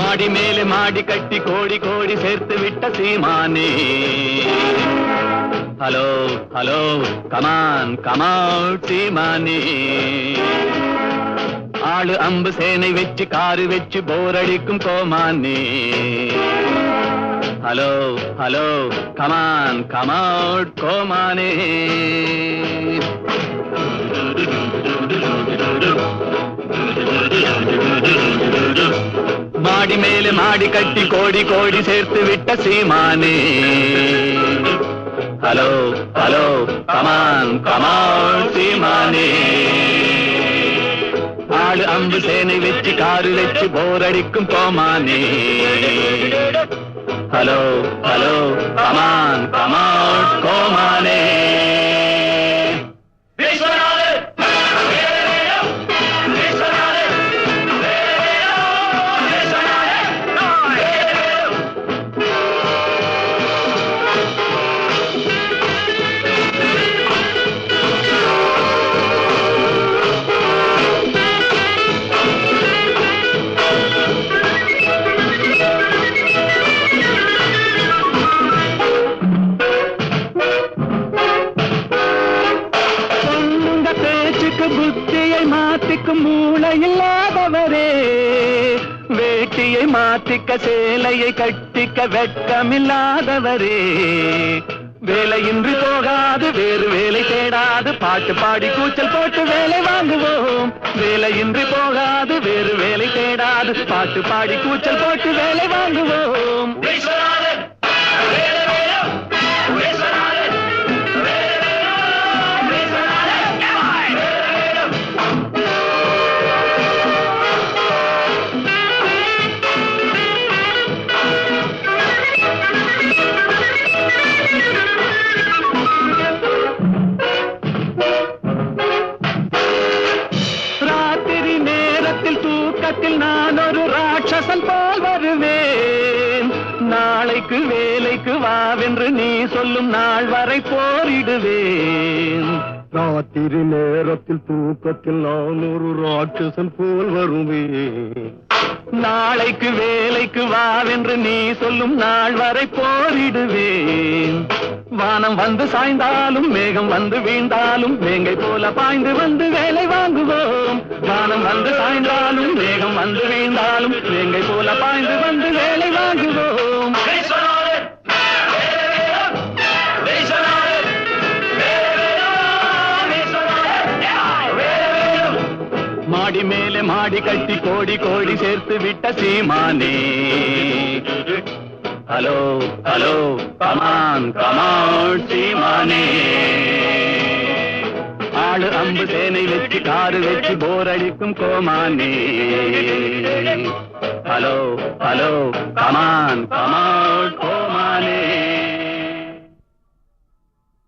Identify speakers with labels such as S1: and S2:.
S1: மாடி மேலே மாடி கட்டி கோடி கோடி சேர்த்து விட்ட சீமானே. ஹலோ ஹலோ கமான் கமான் சீமானே. ஆளு அம்பு சேனை வச்சு காரு வச்சு போரடிக்கும் கோமானே. ஹலோ ஹலோ கமான் கமான் கோமானே. மாடி மேலே மாடி கட்டி கோடி கோடி சேர்த்து விட்ட சீமானே. ஹலோ ஹலோ கமான் கமான் சீமானே. ஆளு அம்பு சேனை வச்சு காரு வச்சு போரடிக்கும் கோமானே. ஹலோ ஹலோ கமான் கமான் கோமானே. புத்தியை மாத்திக்கும் மூளை இல்லாதவரே, வேட்டியை மாத்திக்க சேலையை கட்டிக்க வெட்கமில்லாதவரே, வேலையின்றி போகாது வேறு வேலை தேடாது பாட்டு பாடி கூச்சல் போட்டு வேலை வாங்குவோம். வேலையின்றி போகாது வேறு வேலை தேடாது பாட்டு பாடி கூச்சல் போட்டு வேலை வாங்குவோம். நான் ஒரு ராட்சசன் போல் வருவேன். நாளைக்கு வேலைக்கு வாவென்று நீ சொல்லும் நாள் வரை போரிடுவேன். ராத்திரி நேரத்தில் தூக்கத்தில் நான் ஒரு ராட்சசன் போல் வருவேன். நாளைக்கு வேலைக்கு வாவென்று நீ சொல்லும் நாள் வரை போரிடுவேன். வானம் வந்து சாய்ந்தாலும் மேகம் வந்து வீழ்ந்தாலும் வேங்கை போல பாய்ந்து வந்து வேலை வாங்குவோம். வானம் வந்து சாய்ந்தாலும் மேகம் வந்து வீழ்ந்தாலும் வேங்கை போல பாய்ந்து வந்து வேலை வாங்குவோம். மாடி மேலே மாடி கட்டி கோடி கோடி சேர்த்து விட்ட சீமானே. ஹலோ ஹலோ கமான் கமான் சீமானே. ஆளு அம்பு சேனை வச்சு காரு வச்சு போரடிக்கும் கோமானே. Hello hello come on come on